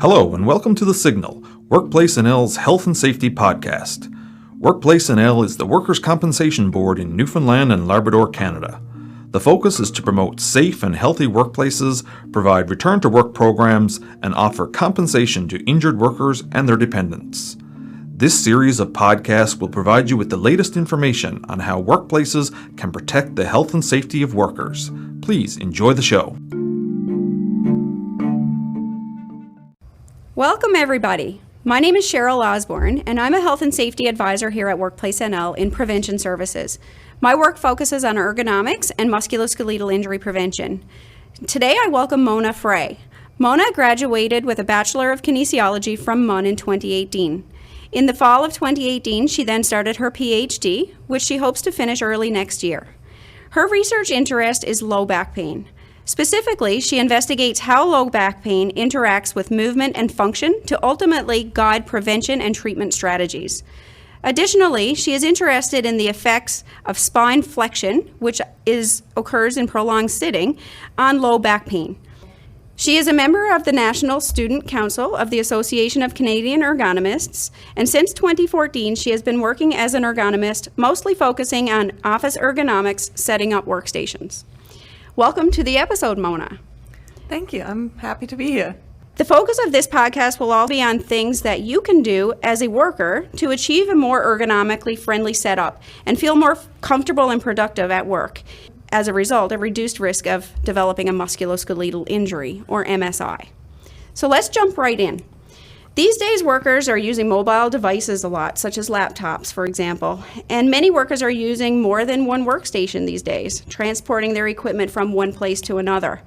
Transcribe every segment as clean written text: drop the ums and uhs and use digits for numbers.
Hello and welcome to The Signal, Workplace NL's health and safety podcast. Workplace NL is the Workers' Compensation Board in Newfoundland and Labrador, Canada. The focus is to promote safe and healthy workplaces, provide return-to-work programs, and offer compensation to injured workers and their dependents. This series of podcasts will provide you with the latest information on how workplaces can protect the health and safety of workers. Please enjoy the show. Welcome everybody. My name is Cheryl Osborne and I'm a health and safety advisor here at Workplace NL in prevention services. My work focuses on ergonomics and musculoskeletal injury prevention. Today I welcome Mona Frey. Mona graduated with a Bachelor of Kinesiology from MUN in 2018. In the fall of 2018, she then started her PhD, which she hopes to finish early next year. Her research interest is low back pain. Specifically, she investigates how low back pain interacts with movement and function to ultimately guide prevention and treatment strategies. Additionally, she is interested in the effects of spine flexion, which occurs in prolonged sitting, on low back pain. She is a member of the National Student Council of the Association of Canadian Ergonomists, and since 2014, she has been working as an ergonomist, mostly focusing on office ergonomics, setting up workstations. Welcome to the episode, Mona. Thank you. I'm happy to be here. The focus of this podcast will all be on things that you can do as a worker to achieve a more ergonomically friendly setup and feel more comfortable and productive at work. As a result, a reduced risk of developing a musculoskeletal injury, or MSI. So let's jump right in. These days, workers are using mobile devices a lot, such as laptops, for example, and many workers are using more than one workstation these days, transporting their equipment from one place to another.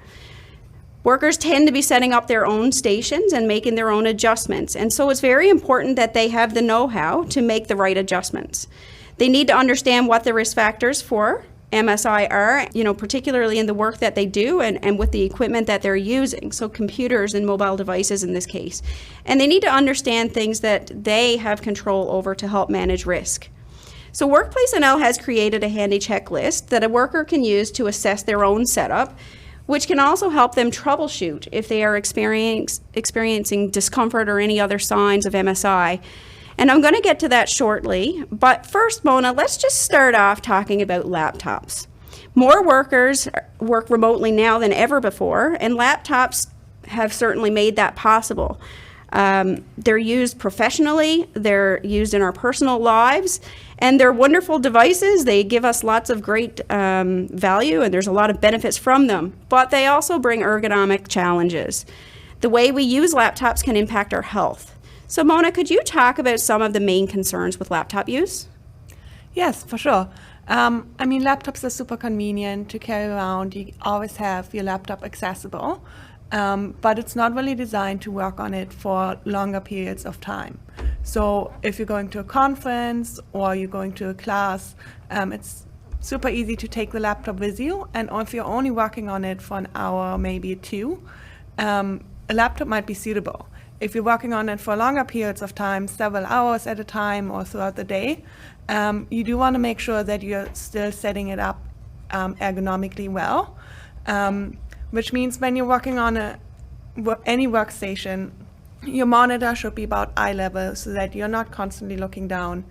Workers tend to be setting up their own stations and making their own adjustments, and so it's very important that they have the know-how to make the right adjustments. They need to understand what the risk factors for MSI are, particularly in the work that they do and with the equipment that they're using, so computers and mobile devices in this case. And they need to understand things that they have control over to help manage risk. So Workplace NL has created a handy checklist that a worker can use to assess their own setup, which can also help them troubleshoot if they are experiencing discomfort or any other signs of MSI. And I'm going to get to that shortly, but first, Mona, let's just start off talking about laptops. More workers work remotely now than ever before, and laptops have certainly made that possible. They're used professionally, they're used in our personal lives, and they're wonderful devices. They give us lots of great value, and there's a lot of benefits from them, but they also bring ergonomic challenges. The way we use laptops can impact our health. So Mona, could you talk about some of the main concerns with laptop use? Yes, for sure. Laptops are super convenient to carry around. You always have your laptop accessible, but it's not really designed to work on it for longer periods of time. So if you're going to a conference or you're going to a class, it's super easy to take the laptop with you. And if you're only working on it for an hour, maybe two, a laptop might be suitable. If you're working on it for longer periods of time, several hours at a time or throughout the day, you do want to make sure that you're still setting it up ergonomically well, which means when you're working on any workstation, your monitor should be about eye level so that you're not constantly looking down.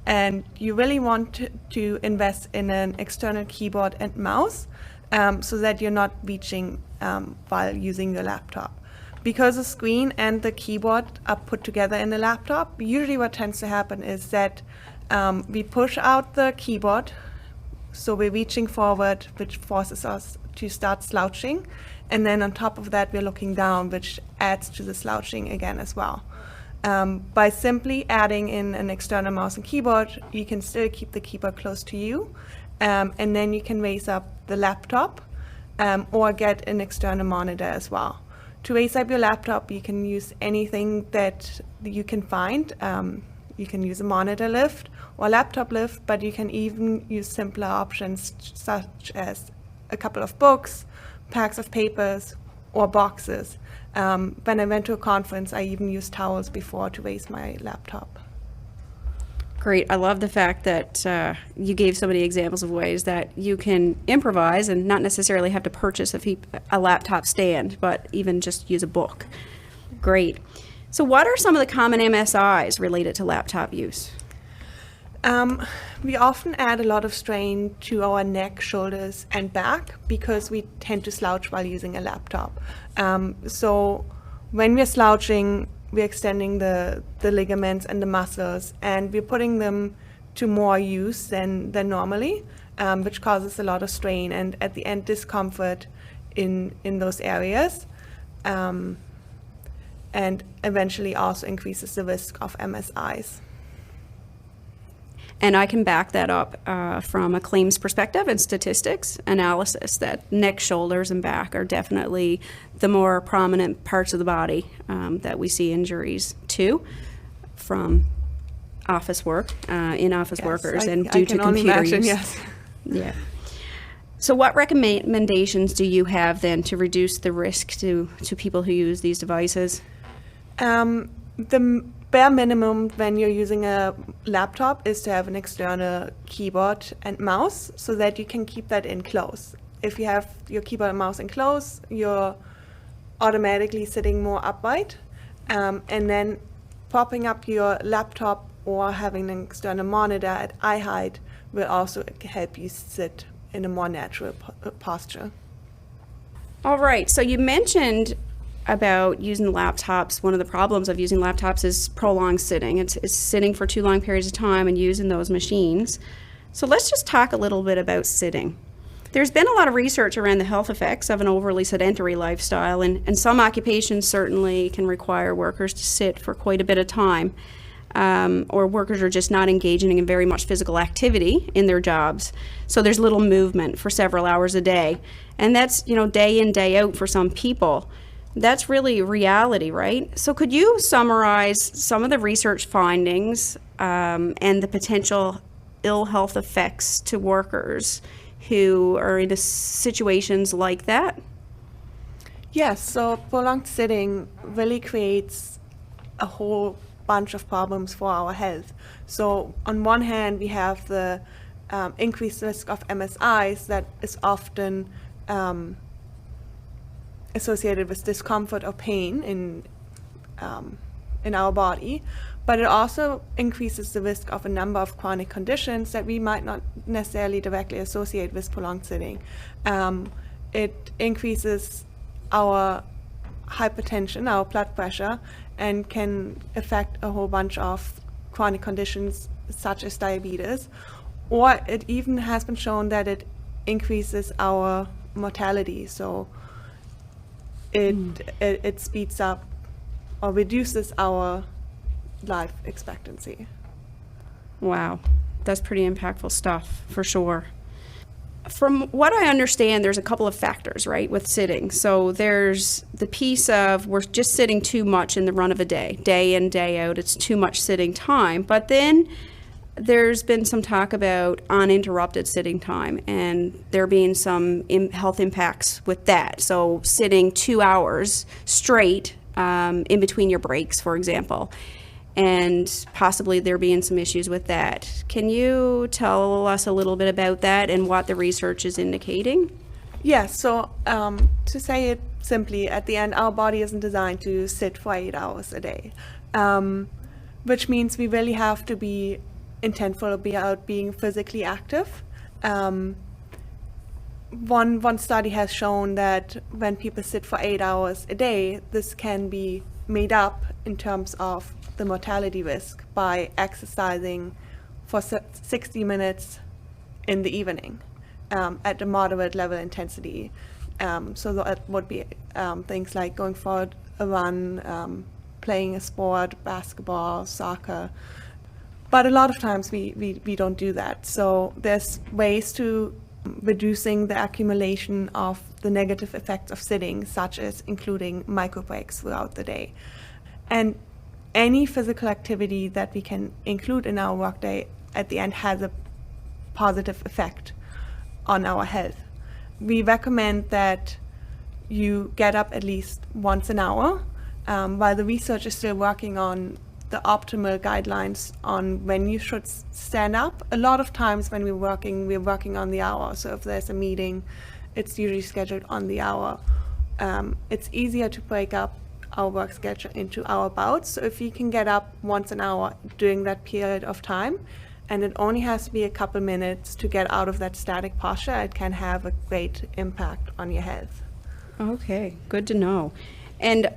And you really want to invest in an external keyboard and mouse so that you're not reaching while using your laptop. Because the screen and the keyboard are put together in the laptop, usually what tends to happen is that we push out the keyboard, so we're reaching forward, which forces us to start slouching. And then on top of that, we're looking down, which adds to the slouching again as well. By simply adding in an external mouse and keyboard, you can still keep the keyboard close to you, and then you can raise up the laptop or get an external monitor as well. To raise up your laptop, you can use anything that you can find. You can use a monitor lift or laptop lift, but you can even use simpler options such as a couple of books, packs of papers, or boxes. When I went to a conference, I even used towels before to raise my laptop. Great. I love the fact that you gave so many examples of ways that you can improvise and not necessarily have to purchase a laptop stand, but even just use a book. Great. So what are some of the common MSIs related to laptop use? We often add a lot of strain to our neck, shoulders, and back because we tend to slouch while using a laptop. So when we're slouching, we're extending the ligaments and the muscles, and we're putting them to more use than normally, which causes a lot of strain and at the end discomfort in those areas, and eventually also increases the risk of MSIs. And I can back that up from a claims perspective and statistics analysis that neck, shoulders, and back are definitely the more prominent parts of the body that we see injuries to from office work, in-office workers, and due to computer use. Yes. Yeah. So what recommendations do you have then to reduce the risk to people who use these devices? The bare minimum when you're using a laptop is to have an external keyboard and mouse so that you can keep that in close. If you have your keyboard and mouse in close, you're automatically sitting more upright, and then propping up your laptop or having an external monitor at eye height will also help you sit in a more natural posture. All right, so you mentioned about using laptops. One of the problems of using laptops is prolonged sitting. It's sitting for too long periods of time and using those machines. So let's just talk a little bit about sitting. There's been a lot of research around the health effects of an overly sedentary lifestyle, and some occupations certainly can require workers to sit for quite a bit of time, or workers are just not engaging in very much physical activity in their jobs. So there's little movement for several hours a day. And that's, day in, day out for some people. That's really reality, right? So could you summarize some of the research findings and the potential ill health effects to workers who are in situations like that? Yes, so prolonged sitting really creates a whole bunch of problems for our health. So on one hand, we have the increased risk of MSIs that is often associated with discomfort or pain in our body, but it also increases the risk of a number of chronic conditions that we might not necessarily directly associate with prolonged sitting. It increases our hypertension, our blood pressure, and can affect a whole bunch of chronic conditions such as diabetes, or it even has been shown that it increases our mortality. So it speeds up or reduces our life expectancy. Wow, that's pretty impactful stuff for sure. From what I understand, there's a couple of factors, right, with sitting. So there's the piece of we're just sitting too much in the run of a day in, day out. It's too much sitting time. But then there's been some talk about uninterrupted sitting time and there being some health impacts with that. So sitting 2 hours straight in between your breaks, for example, and possibly there being some issues with that. Can you tell us a little bit about that and what the research is indicating? Yes, so to say it simply, at the end, our body isn't designed to sit for 8 hours a day, which means we really have to be intentful about being physically active. One study has shown that when people sit for 8 hours a day, this can be made up in terms of the mortality risk by exercising for 60 minutes in the evening at a moderate level intensity. So that would be things like going for a run, playing a sport, basketball, soccer. But a lot of times we don't do that. So there's ways to reducing the accumulation of the negative effects of sitting, such as including micro breaks throughout the day. And any physical activity that we can include in our workday at the end has a positive effect on our health. We recommend that you get up at least once an hour, while the research is still working on the optimal guidelines on when you should stand up. A lot of times when we're working on the hour. So if there's a meeting, it's usually scheduled on the hour. It's easier to break up our work schedule into our bouts. So if you can get up once an hour during that period of time, and it only has to be a couple minutes to get out of that static posture, it can have a great impact on your health. Okay, good to know. And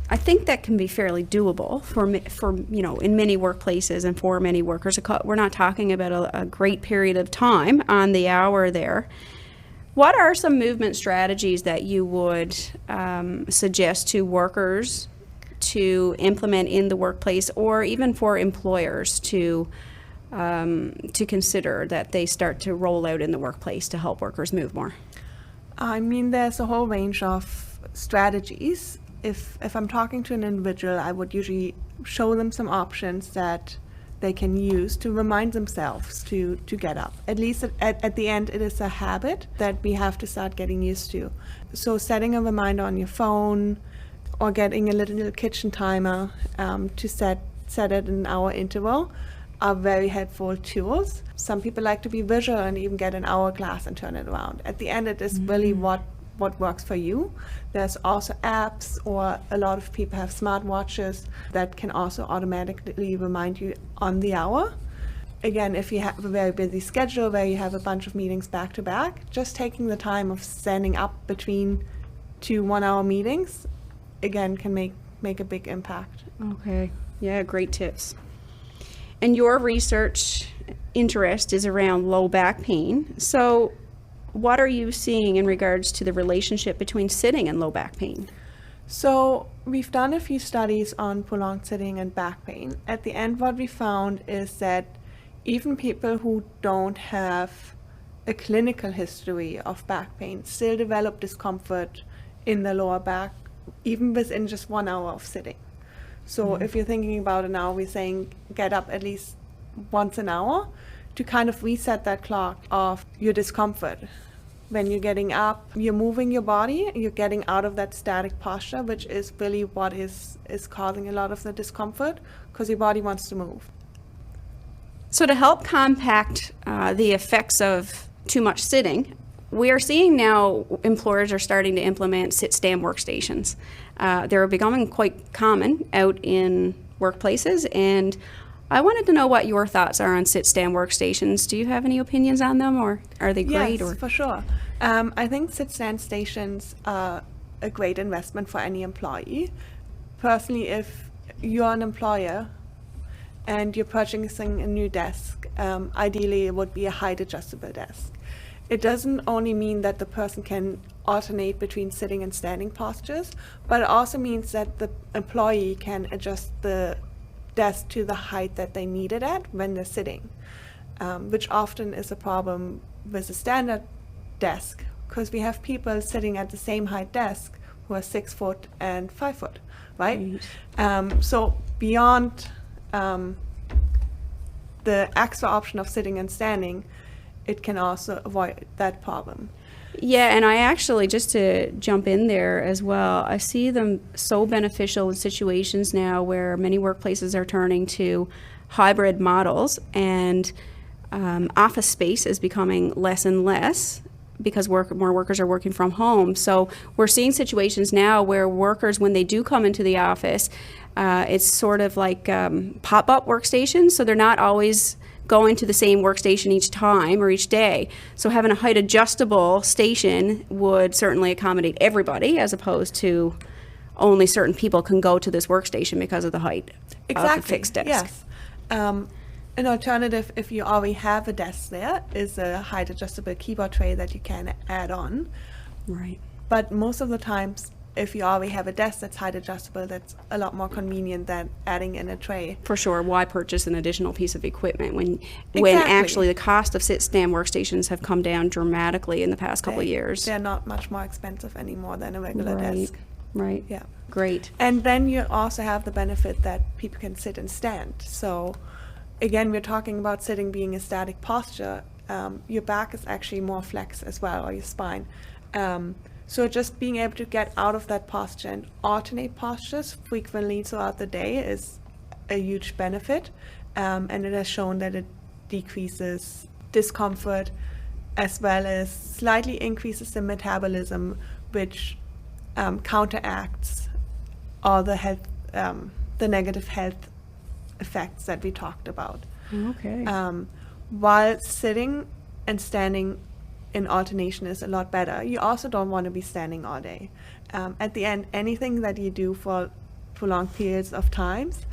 I think that can be fairly doable for in many workplaces and for many workers. We're not talking about a great period of time on the hour there. What are some movement strategies that you would suggest to workers to implement in the workplace, or even for employers to consider that they start to roll out in the workplace to help workers move more? I mean, there's a whole range of strategies. If I'm talking to an individual, I would usually show them some options that they can use to remind themselves to get up. At least at the end, it is a habit that we have to start getting used to. So setting a reminder on your phone, or getting a little kitchen timer to set it in an hour interval are very helpful tools. Some people like to be visual and even get an hourglass and turn it around. At the end, it is really what works for you. There's also apps, or a lot of people have smartwatches that can also automatically remind you on the hour. Again, if you have a very busy schedule where you have a bunch of meetings back to back, just taking the time of standing up between 2 1-hour meetings, again, can make a big impact. Okay, yeah, great tips. And your research interest is around low back pain. So what are you seeing in regards to the relationship between sitting and low back pain? So we've done a few studies on prolonged sitting and back pain. At the end, what we found is that even people who don't have a clinical history of back pain still develop discomfort in the lower back, even within just 1 hour of sitting. So if you're thinking about an hour, we're saying get up at least once an hour to kind of reset that clock of your discomfort. When you're getting up, you're moving your body, you're getting out of that static posture, which is really what is causing a lot of the discomfort, because your body wants to move. So to help compact the effects of too much sitting, we are seeing now employers are starting to implement sit-stand workstations. They're becoming quite common out in workplaces, and I wanted to know what your thoughts are on sit-stand workstations. Do you have any opinions on them, or are they great? Yes, for sure. I think sit-stand stations are a great investment for any employee. Personally, if you're an employer and you're purchasing a new desk, ideally it would be a height adjustable desk. It doesn't only mean that the person can alternate between sitting and standing postures, but it also means that the employee can adjust the desk to the height that they need it at when they're sitting, which often is a problem with a standard desk, because we have people sitting at the same height desk who are 6 foot and 5 foot, right? So beyond the extra option of sitting and standing, it can also avoid that problem. Yeah, and I actually, just to jump in there as well, I see them so beneficial in situations now where many workplaces are turning to hybrid models, and office space is becoming less and less because more workers are working from home. So we're seeing situations now where workers, when they do come into the office, it's sort of like pop-up workstations, so they're not always going to the same workstation each time or each day. So having a height adjustable station would certainly accommodate everybody, as opposed to only certain people can go to this workstation because of the height of the fixed desk. Yes. An alternative, if you already have a desk there, is a height adjustable keyboard tray that you can add on. Right. But most of the times, if you already have a desk that's height adjustable, that's a lot more convenient than adding in a tray. For sure. Why purchase an additional piece of equipment when Exactly. actually the cost of sit-stand workstations have come down dramatically in the past couple of years? They're not much more expensive anymore than a regular desk. Right. Yeah. Great. And then you also have the benefit that people can sit and stand. So again, we're talking about sitting being a static posture. Your back is actually more flex as well, or your spine. So just being able to get out of that posture and alternate postures frequently throughout the day is a huge benefit. And it has shown that it decreases discomfort as well as slightly increases the metabolism, which counteracts all the health, the negative health effects that we talked about. Okay. While sitting and standing in alternation is a lot better, you also don't want to be standing all day. At the end, anything that you do for prolonged periods of times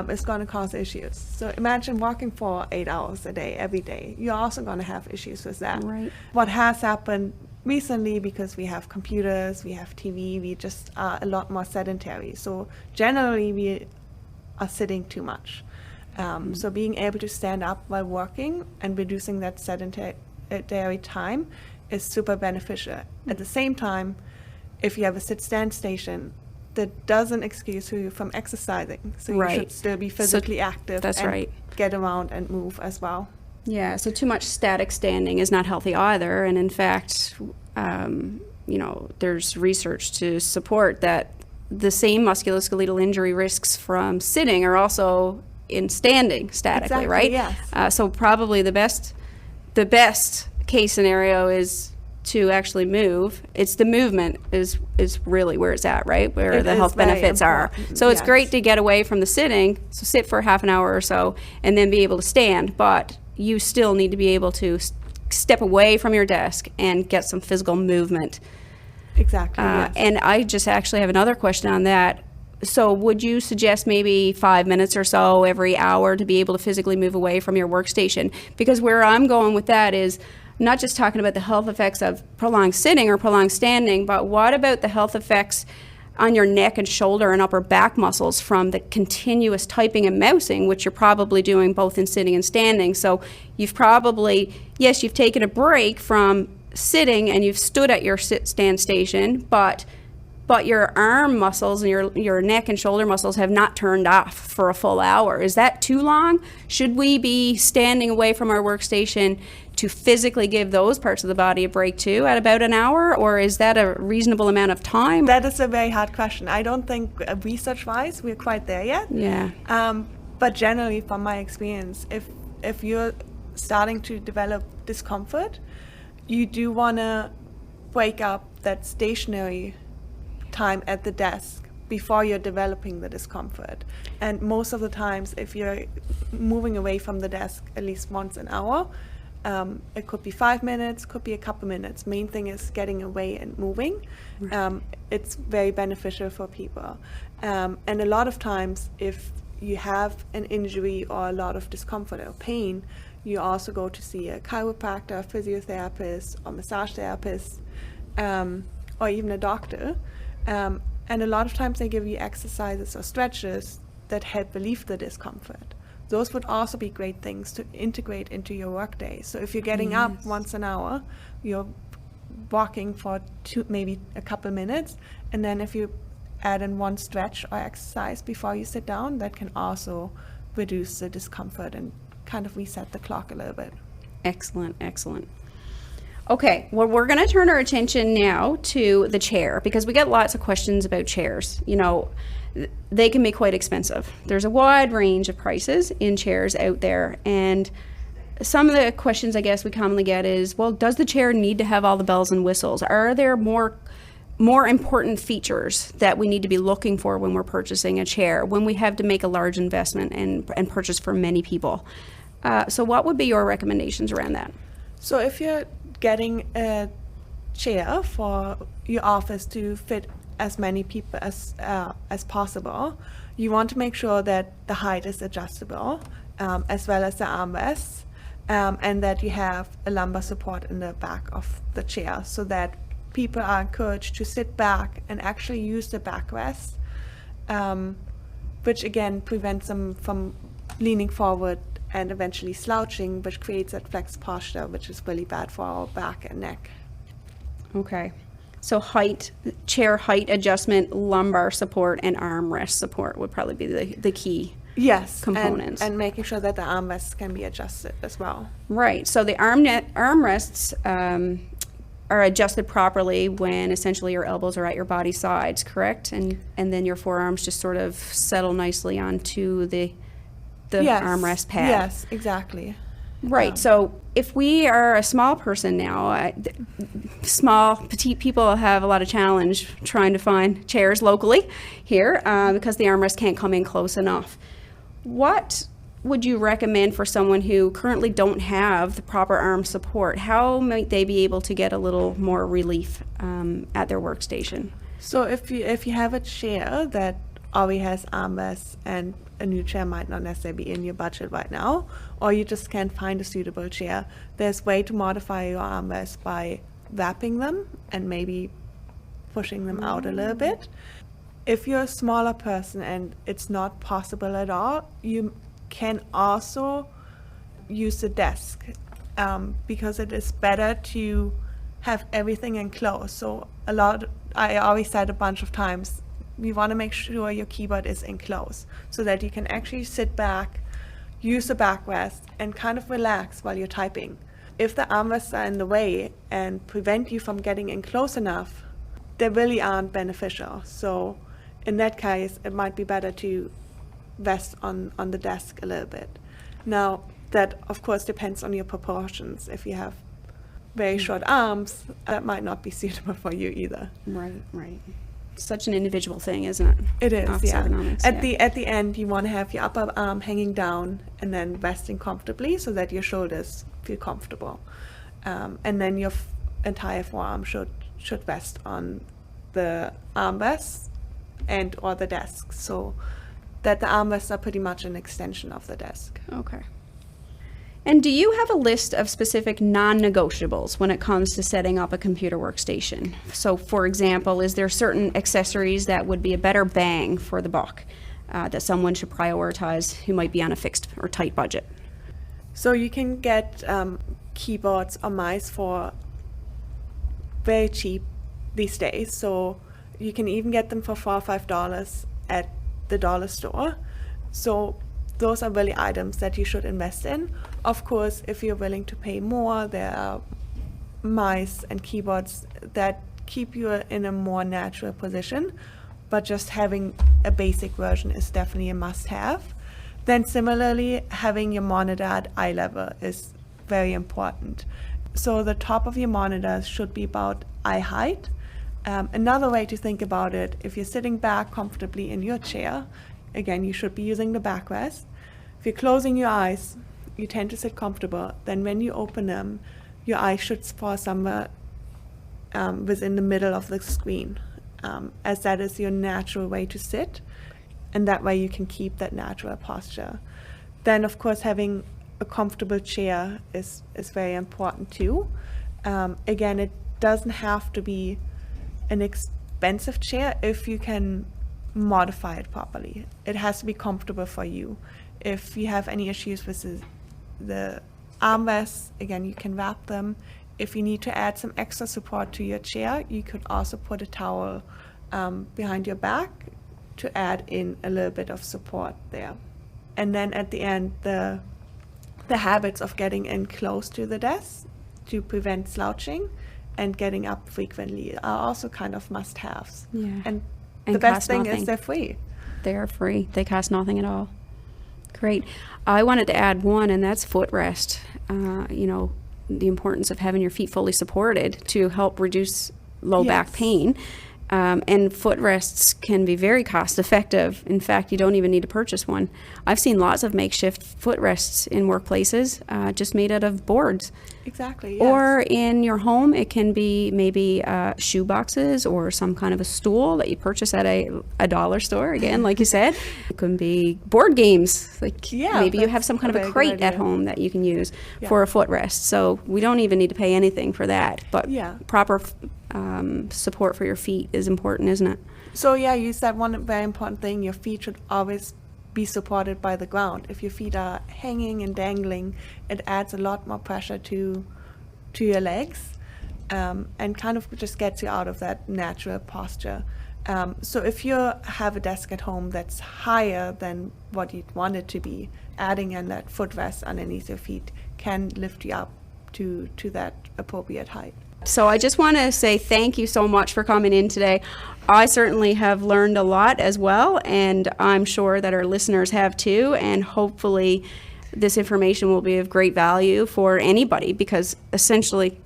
is going to cause issues. So imagine walking for 8 hours a day, every day. You're also going to have issues with that. Right. What has happened recently, because we have computers, we have TV, we just are a lot more sedentary. So generally, we are sitting too much. So being able to stand up while working and reducing that sedentary time is super beneficial. At the same time, if you have a sit-stand station, that doesn't excuse you from exercising. So you should still be physically active. That's and right. Get around and move as well. Yeah, so too much static standing is not healthy either. And in fact, there's research to support that the same musculoskeletal injury risks from sitting are also in standing statically, Exactly, right? yes. So probably the best case scenario is to actually move. It's the movement is really where it's at, right? Where It the is health very benefits are. important, So it's yes. great to get away from the sitting, so sit for half an hour or so, and then be able to stand, but you still need to be able to step away from your desk and get some physical movement. Exactly, yes. And I just actually have another question on that. So would you suggest maybe 5 minutes or so every hour to be able to physically move away from your workstation? Because where I'm going with that is not just talking about the health effects of prolonged sitting or prolonged standing, but what about the health effects on your neck and shoulder and upper back muscles from the continuous typing and mousing, which you're probably doing both in sitting and standing. So you've probably, yes, you've taken a break from sitting and you've stood at your sit-stand station, but your arm muscles and your neck and shoulder muscles have not turned off for a full hour. Is that too long? Should we be standing away from our workstation to physically give those parts of the body a break too at about an hour, or is that a reasonable amount of time? That is a very hard question. I don't think research-wise we're quite there yet. Yeah. But generally, from my experience, if you're starting to develop discomfort, you do want to break up that stationary time at the desk before you're developing the discomfort. And most of the times, if you're moving away from the desk at least once an hour, it could be 5 minutes, could be a couple minutes. Main thing is getting away and moving. It's very beneficial for people. And a lot of times, if you have an injury or a lot of discomfort or pain, you also go to see a chiropractor, physiotherapist, or massage therapist, or even a doctor. And a lot of times they give you exercises or stretches that help relieve the discomfort. Those would also be great things to integrate into your workday. So if you're getting up once an hour, you're walking for maybe a couple minutes, and then if you add in one stretch or exercise before you sit down, that can also reduce the discomfort and kind of reset the clock a little bit. Excellent, excellent. Okay, well, we're going to turn our attention now to the chair, because we get lots of questions about chairs. You know, they can be quite expensive. There's a wide range of prices in chairs out there, and some of the questions I guess we commonly get is, well, does the chair need to have all the bells and whistles? Are there more important features that we need to be looking for when we're purchasing a chair, when we have to make a large investment and purchase for many people? So what would be your recommendations around that? So if you're getting a chair for your office to fit as many people as possible, you want to make sure that the height is adjustable, as well as the armrests, and that you have a lumbar support in the back of the chair, so that people are encouraged to sit back and actually use the backrest, which again prevents them from leaning forward and eventually slouching, which creates that flexed posture, which is really bad for our back and neck. Okay. So chair height adjustment, lumbar support, and armrest support would probably be the key components. And making sure that the armrests can be adjusted as well. Right. So the armrests are adjusted properly when essentially your elbows are at your body sides, correct? And then your forearms just sort of settle nicely onto the armrest pad. Yes, exactly. Right. So if we are a small person now, small, petite people have a lot of challenge trying to find chairs locally here because the armrest can't come in close enough. What would you recommend for someone who currently don't have the proper arm support? How might they be able to get a little more relief at their workstation? So if you have a chair that already has armrests, and a new chair might not necessarily be in your budget right now, or you just can't find a suitable chair, there's a way to modify your armrests by wrapping them and maybe pushing them out a little bit. If you're a smaller person and it's not possible at all, you can also use the desk because it is better to have everything enclosed. So I always said a bunch of times, we want to make sure your keyboard is enclosed so that you can actually sit back, use the backrest, and kind of relax while you're typing. If the armrests are in the way and prevent you from getting in close enough, they really aren't beneficial. So in that case, it might be better to rest on the desk a little bit. Now, that of course depends on your proportions. If you have very short arms, that might not be suitable for you either. Right. Such an individual thing, isn't it? It is, Office yeah. ergonomics, At the end, you want to have your upper arm hanging down and then resting comfortably so that your shoulders feel comfortable. And then your entire forearm should rest on the armrests and or the desk, so that the armrests are pretty much an extension of the desk. Okay. And do you have a list of specific non-negotiables when it comes to setting up a computer workstation? So, for example, is there certain accessories that would be a better bang for the buck that someone should prioritize who might be on a fixed or tight budget? So you can get keyboards or mice for very cheap these days. So you can even get them for $4 or $5 at the dollar store. So those are really items that you should invest in. Of course, if you're willing to pay more, there are mice and keyboards that keep you in a more natural position, but just having a basic version is definitely a must-have. Then similarly, having your monitor at eye level is very important. So the top of your monitor should be about eye height. Another way to think about it, if you're sitting back comfortably in your chair, again, you should be using the backrest. If you're closing your eyes, you tend to sit comfortable. Then when you open them, your eyes should fall somewhere within the middle of the screen, as that is your natural way to sit, and that way you can keep that natural posture. Then, of course, having a comfortable chair is very important too. Again, it doesn't have to be an expensive chair if you can modify it properly. It has to be comfortable for you. If you have any issues with the armrests, again, you can wrap them. If you need to add some extra support to your chair, you could also put a towel behind your back to add in a little bit of support there. And then at the end, the habits of getting in close to the desk to prevent slouching and getting up frequently are also kind of must-haves. Yeah. And And the best cost thing nothing. is they're free. They are free. They cost nothing at all. Great. I wanted to add one, and that's footrest. The importance of having your feet fully supported to help reduce low back Yes. pain. And footrests can be very cost effective. In fact, you don't even need to purchase one. I've seen lots of makeshift footrests in workplaces just made out of boards. Exactly, yes. Or in your home, it can be maybe shoe boxes or some kind of a stool that you purchase at a dollar store, again, like you said. It can be board games. Like maybe you have that's some kind a of a very good crate at idea. home that you can use Yeah. for a footrest. So we don't even need to pay anything for that. But Yeah. proper support for your feet is important, isn't it? So yeah, you said one very important thing, your feet should always be supported by the ground. If your feet are hanging and dangling, it adds a lot more pressure to your legs and kind of just gets you out of that natural posture. So if you have a desk at home that's higher than what you'd want it to be, adding in that footrest underneath your feet can lift you up to that appropriate height. So I just want to say thank you so much for coming in today. I certainly have learned a lot as well, and I'm sure that our listeners have too, and hopefully this information will be of great value for anybody, because essentially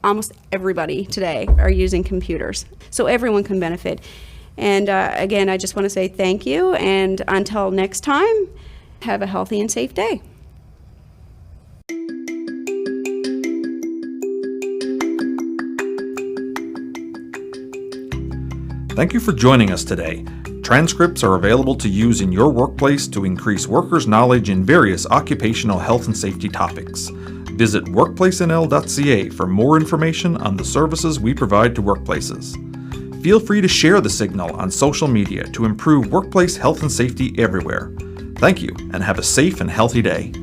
almost everybody today are using computers. So everyone can benefit. And again, I just want to say thank you, and until next time, have a healthy and safe day. Thank you for joining us today. Transcripts are available to use in your workplace to increase workers' knowledge in various occupational health and safety topics. Visit workplacenl.ca for more information on the services we provide to workplaces. Feel free to share the signal on social media to improve workplace health and safety everywhere. Thank you, and have a safe and healthy day.